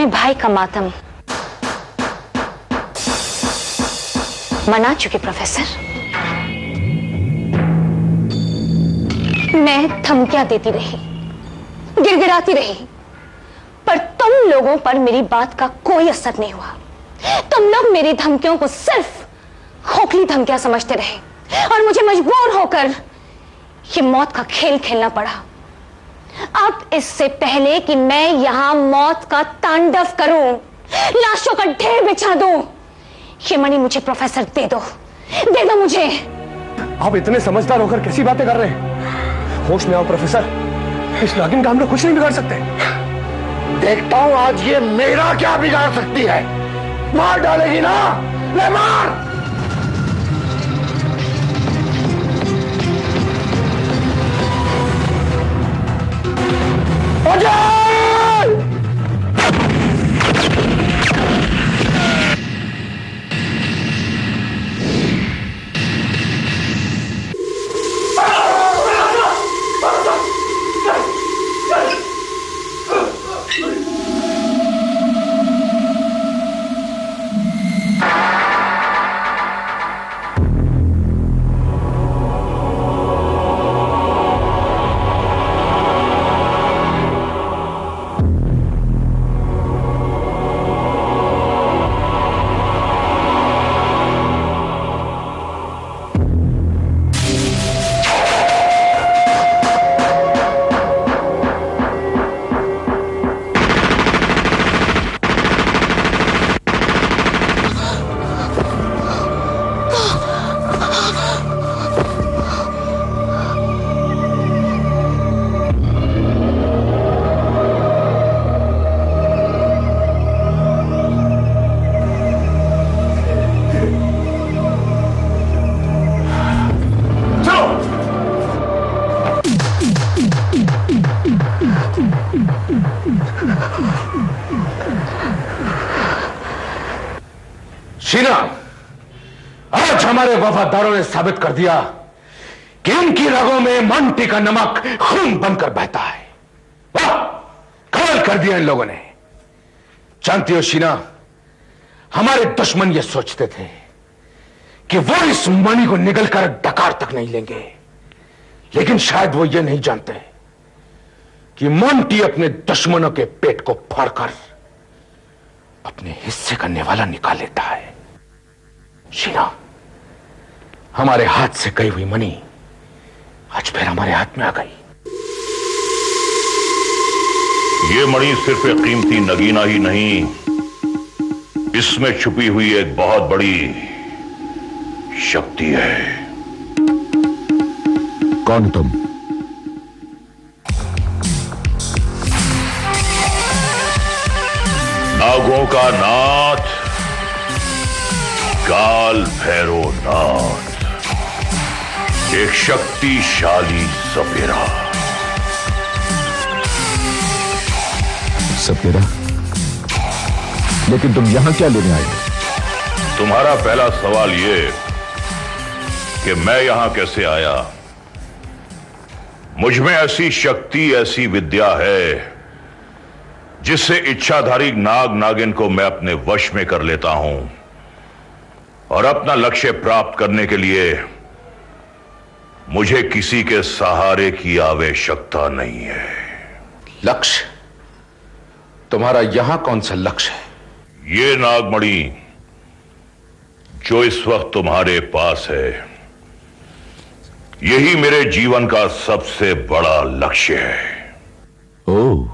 अपने भाई का मातम मना चुके प्रोफेसर। मैं धमकियां देती रही, गिड़गिड़ाती रही, पर तुम लोगों पर मेरी बात का कोई असर नहीं हुआ। तुम लोग मेरी धमकियों को सिर्फ खोखली धमकियां समझते रहे और मुझे मजबूर होकर ये मौत का खेल खेलना पड़ा। अब इससे पहले कि मैं यहां मौत का तांडव करूं, लाशों का ढेर बिछा दूं, ये मणि मुझे प्रोफेसर दे दो मुझे। आप इतने समझदार होकर कैसी बातें कर रहे हैं? होश में आओ प्रोफेसर, इस नागिन का हम लोग कुछ नहीं बिगाड़ सकते। देखता हूं आज ये मेरा क्या बिगाड़ सकती है। मार डालेगी ना? ले मार। शीना, आज हमारे वफादारों ने साबित कर दिया कि इनकी रगों में मंटी का नमक खून बनकर बहता है। वाह, कमाल कर दिया इन लोगों ने। जानती हो शीना, हमारे दुश्मन ये सोचते थे कि वो इस मणि को निगलकर डकार तक नहीं लेंगे, लेकिन शायद वो ये नहीं जानते कि मंटी अपने दुश्मनों के पेट को फाड़कर अपने हिस्से का निवाला निकाल लेता है। शीना, हमारे हाथ से गई हुई मणि आज फिर हमारे हाथ में आ गई। ये मणि सिर्फ एक कीमती नगीना ही नहीं, इसमें छुपी हुई एक बहुत बड़ी शक्ति है। कौन तुम? नागों का नाथ, काल भैरव नाथ, एक शक्तिशाली सपेरा। सपेरा? लेकिन तुम यहां क्या लेने आए? तुम्हारा पहला सवाल यह कि मैं यहां कैसे आया। मुझ में ऐसी शक्ति, ऐसी विद्या है जिससे इच्छाधारी नाग नागिन को मैं अपने वश में कर लेता हूं और अपना लक्ष्य प्राप्त करने के लिए मुझे किसी के सहारे की आवश्यकता नहीं है। लक्ष्य? तुम्हारा यहां कौन सा लक्ष्य है? ये नागमणि जो इस वक्त तुम्हारे पास है, यही मेरे जीवन का सबसे बड़ा लक्ष्य है। ओह,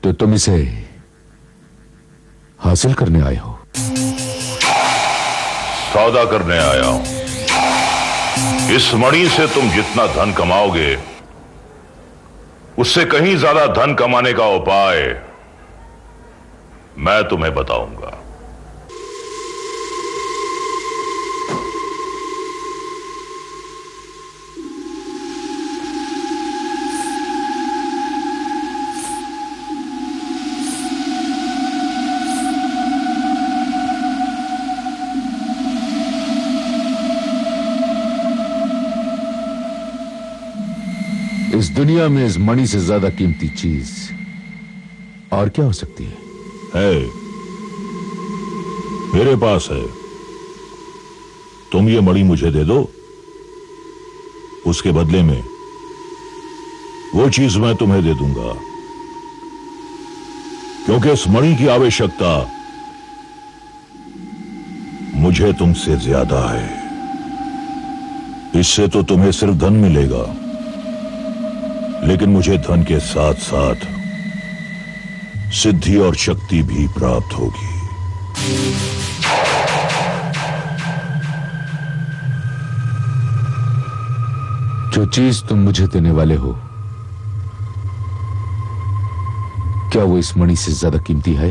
तो तुम इसे हासिल करने आए हो? सौदा करने आया हूं। इस मणि से तुम जितना धन कमाओगे, उससे कहीं ज्यादा धन कमाने का उपाय मैं तुम्हें बताऊंगा। इस दुनिया में इस मणि से ज्यादा कीमती चीज और क्या हो सकती है? मेरे पास है। तुम ये मणि मुझे दे दो, उसके बदले में वो चीज मैं तुम्हें दे दूंगा, क्योंकि इस मणि की आवश्यकता मुझे तुमसे ज्यादा है। इससे तो तुम्हें सिर्फ धन मिलेगा, लेकिन मुझे धन के साथ साथ सिद्धि और शक्ति भी प्राप्त होगी। जो चीज तुम मुझे देने वाले हो, क्या वो इस मणि से ज्यादा कीमती है?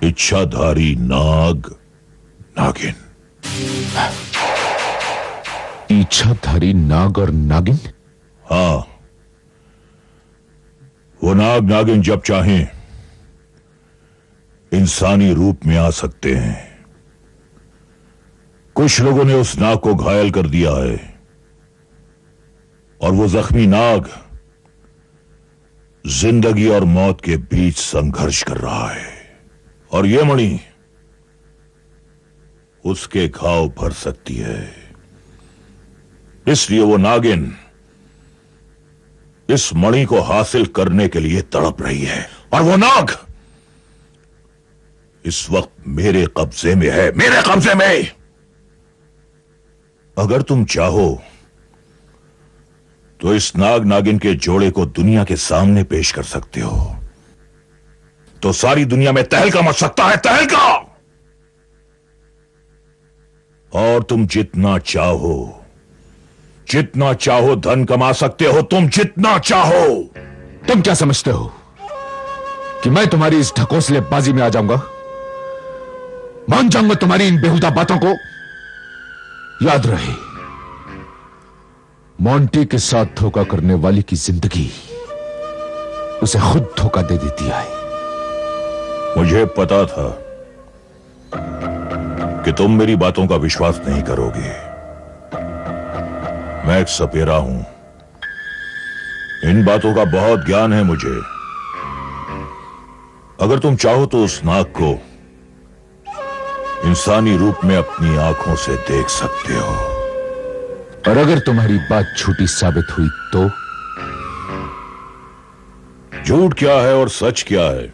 इच्छाधारी नागिन। इच्छाधारी नाग और नागिन? हां, वो नागिन जब चाहें इंसानी रूप में आ सकते हैं। कुछ लोगों ने उस नाग को घायल कर दिया है और वो जख्मी नाग जिंदगी और मौत के बीच संघर्ष कर रहा है, और ये मणि उसके घाव भर सकती है। इसलिए वो नागिन इस मणि को हासिल करने के लिए तड़प रही है, और वो नाग इस वक्त मेरे कब्जे में है, मेरे कब्जे में। अगर तुम चाहो तो इस नागिन के जोड़े को दुनिया के सामने पेश कर सकते हो, तो सारी दुनिया में तहलका मच सकता है, तहलका। और तुम जितना चाहो धन कमा सकते हो, तुम जितना चाहो। तुम क्या समझते हो कि मैं तुम्हारी इस ढकोसलेबाजी में आ जाऊंगा? मान जाऊंगा तुम्हारी इन बेहुदा बातों को? याद रहे, मोंटी के साथ धोखा करने वाली की जिंदगी उसे खुद धोखा दे देती है। मुझे पता था कि तुम मेरी बातों का विश्वास नहीं करोगे। मैं एक सपेरा हूं, इन बातों का बहुत ज्ञान है मुझे। अगर तुम चाहो तो उस नाग को इंसानी रूप में अपनी आंखों से देख सकते हो। और अगर तुम्हारी बात झूठी साबित हुई तो? झूठ क्या है और सच क्या है,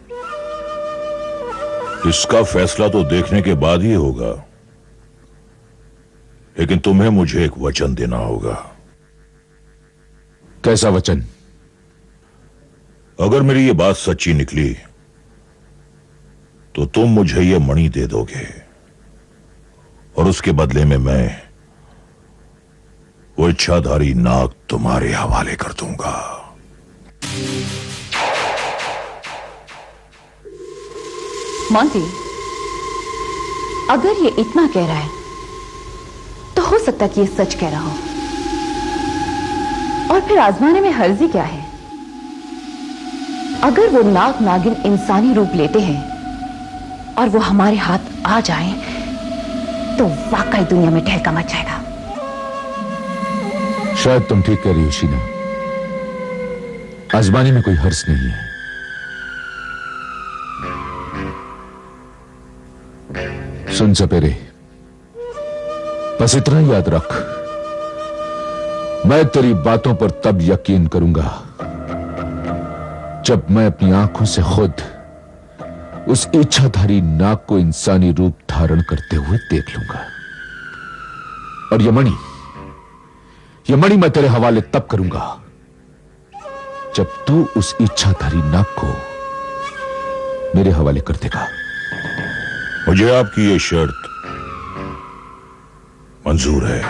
इसका फैसला तो देखने के बाद ही होगा। लेकिन तुम्हें मुझे एक वचन देना होगा। कैसा वचन? अगर मेरी ये बात सच्ची निकली तो तुम मुझे ये मणि दे दोगे, और उसके बदले में मैं वो इच्छाधारी नाग तुम्हारे हवाले कर दूंगा। मोंटी, अगर ये इतना कह रहा है तो हो सकता है कि ये सच कह रहा हो, और फिर आजमाने में हर्जी क्या है? अगर वो नागिन इंसानी रूप लेते हैं और वो हमारे हाथ आ जाएं, तो वाकई दुनिया में ठहका मच जाएगा। शायद तुम ठीक कह रही हो शीना, आजमाने में कोई हर्ज नहीं है। सुन सपेरे, बस इतना याद रख, मैं तेरी बातों पर तब यकीन करूंगा जब मैं अपनी आंखों से खुद उस इच्छाधारी नाग को इंसानी रूप धारण करते हुए देख लूंगा। और ये मणि मैं तेरे हवाले तब करूंगा जब तू उस इच्छाधारी नाग को मेरे हवाले कर देगा। मुझे आपकी ये शर्त मंजूर है।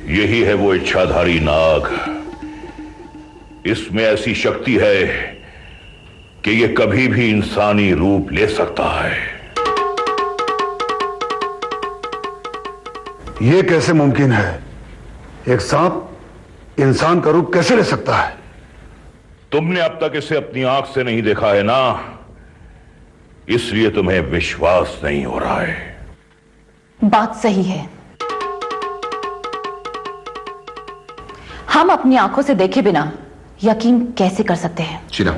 यही है वो इच्छाधारी नाग। इसमें ऐसी शक्ति है कि यह कभी भी इंसानी रूप ले सकता है। यह कैसे मुमकिन है? एक सांप इंसान का रूप कैसे ले सकता है? तुमने अब तक इसे अपनी आंख से नहीं देखा है ना, इसलिए तुम्हें विश्वास नहीं हो रहा है। बात सही है, हम अपनी आंखों से देखे बिना यकीन कैसे कर सकते हैं? शीला,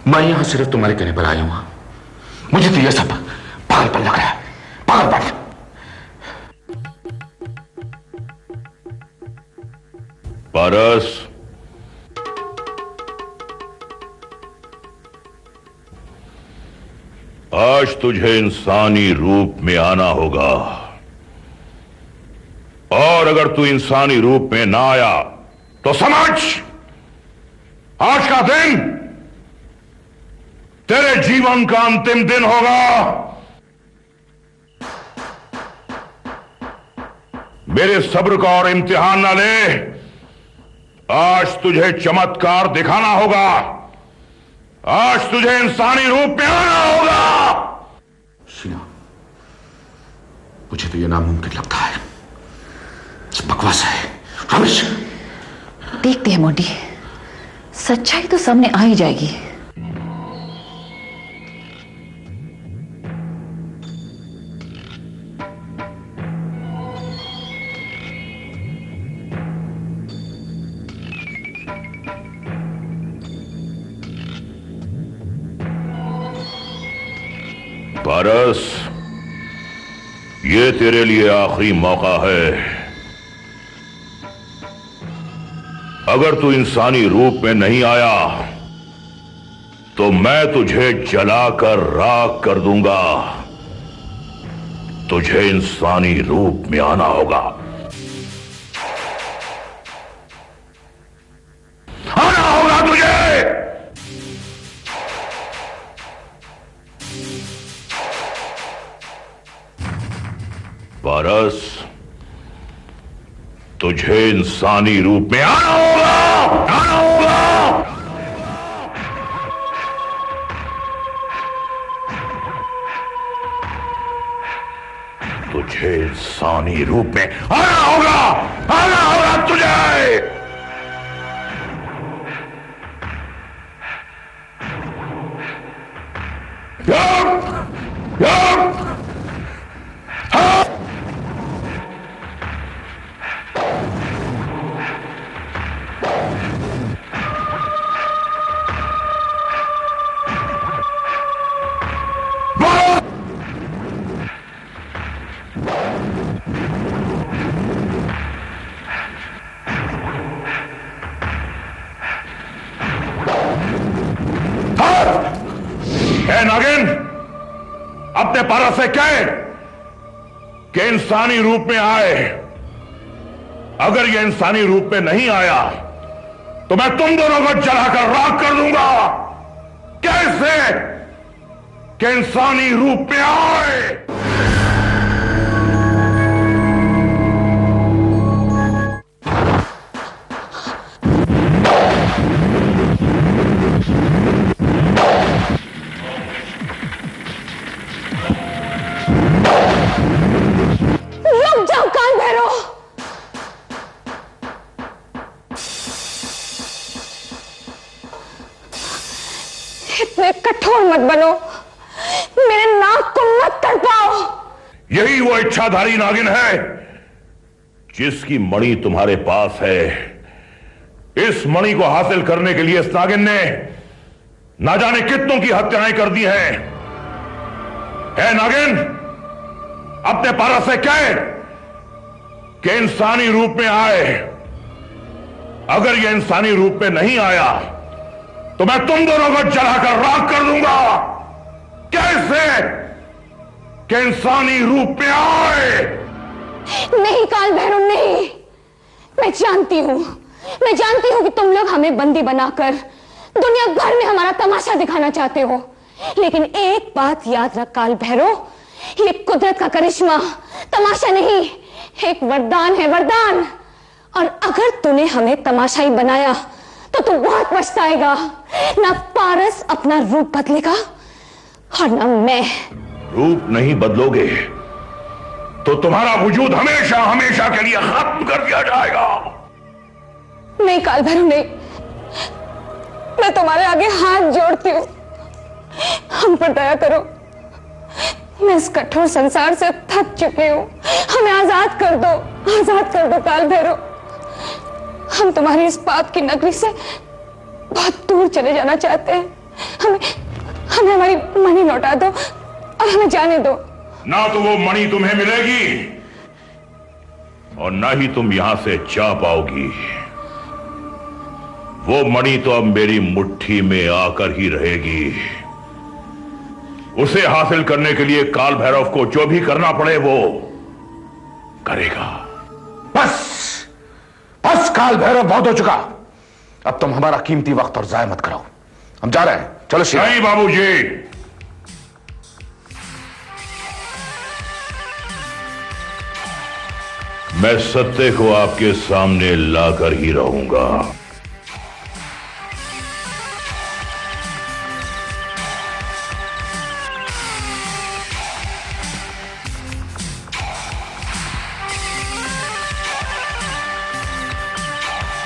मैं यहां सिर्फ तुम्हारे कहने पर आया हूं। मुझे तो यह सब पागलपन लग रहा है, पागलपन। पारस, आज तुझे इंसानी रूप में आना होगा, और अगर तू इंसानी रूप में ना आया तो समझ, आज का दिन तेरे जीवन का अंतिम दिन होगा। मेरे सब्र का और इम्तिहान ना ले, आज तुझे चमत्कार दिखाना होगा, आज तुझे इंसानी रूप में आना होगा। शीला, मुझे तो यह नामुमकिन लगता है, बकवास है, रमेश। देखते हैं मोटी, सच्चाई तो सामने आ ही जाएगी। पारस, ये तेरे लिए आखिरी मौका है। अगर तू इंसानी रूप में नहीं आया तो मैं तुझे जलाकर राख कर दूंगा। तुझे इंसानी रूप में आना होगा, आना होगा तुझे। पारस, तुझे इंसानी रूप में आना होगा, आना होगा। तुझे इंसानी रूप में आना होगा, आना होगा तुझे। नागिन, अपने पारस से कहे कि इंसानी रूप में आए। अगर यह इंसानी रूप में नहीं आया तो मैं तुम दोनों को जलाकर राख कर दूंगा। कैसे कि इंसानी रूप में आए। इतने कठोर मत बनो, मेरे नाक को मत तड़पाओ। यही वो इच्छाधारी नागिन है जिसकी मणि तुम्हारे पास है। इस मणि को हासिल करने के लिए इस नागिन ने ना जाने कितनों की हत्याएं कर दी हैं। है नागिन, अपने पारस से कहे कि इंसानी रूप में आए। अगर यह इंसानी रूप में नहीं आया तो मैं तुम दोनों को जलाकर राख कर दूंगा। कैसे कि इंसानी रूप में आए। नहीं काल भैरव, नहीं। मैं जानती हूं कि तुम लोग हमें बंदी बनाकर दुनिया भर में हमारा तमाशा दिखाना चाहते हो। लेकिन एक बात याद रख काल भैरव, ये कुदरत का करिश्मा, तमाशा नहीं, एक वरदान है, वरदान। और अगर तूने हमें तमाशाई बनाया तो तू बहुत पछताएगा। ना पारस अपना रूप बदलेगा और ना मैं। रूप नहीं बदलोगे तो तुम्हारा वजूद हमेशा हमेशा के लिए खत्म कर दिया जाएगा। नहीं काल भैरव, नहीं, मैं तुम्हारे आगे हाथ जोड़ती हूं, हम पर दया करो। मैं इस कठोर संसार से थक चुकी हूं, हमें आजाद कर दो, आजाद कर दो काल भैरव। हम तुम्हारी इस पाप की नगरी से बहुत दूर चले जाना चाहते हैं। हमें हमारी मणि लौटा दो और हमें जाने दो। ना तो वो मणि तुम्हें मिलेगी और ना ही तुम यहां से जा पाओगी। वो मणि तो अब मेरी मुट्ठी में आकर ही रहेगी। उसे हासिल करने के लिए काल भैरव को जो भी करना पड़े वो करेगा। बस बस काल भैरव, बहुत हो चुका। अब तुम हमारा कीमती वक्त और जाया मत कराओ, हम जा रहे हैं। चलो शिवा। नहीं बाबूजी, मैं सत्य को आपके सामने लाकर ही रहूंगा।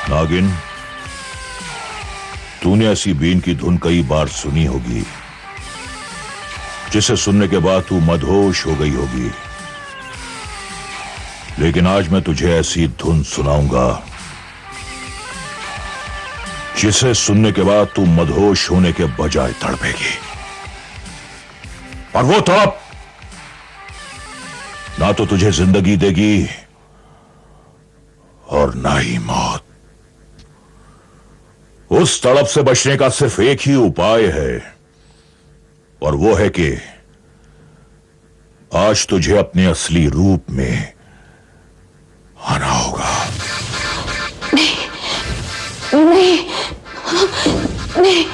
नागिन, तूने ऐसी बीन की धुन कई बार सुनी होगी जिसे सुनने के बाद तू मदहोश हो गई होगी, लेकिन आज मैं तुझे ऐसी धुन सुनाऊंगा जिसे सुनने के बाद तू मदहोश होने के बजाय तड़पेगी। और वो तड़प ना तो तुझे जिंदगी देगी और ना ही मौत। उस तड़प से बचने का सिर्फ एक ही उपाय है और वो है कि आज तुझे अपने असली रूप में आना होगा। नहीं नहीं नहीं,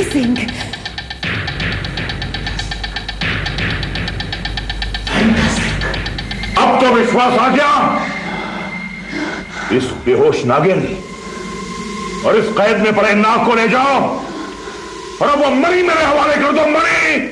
अमेजिंग। अब तो विश्वास आ गया। इस बेहोश नागिन और इस कैद में पड़े नाग को ले जाओ और अब वो मणि मेरे हवाले कर दो। मणि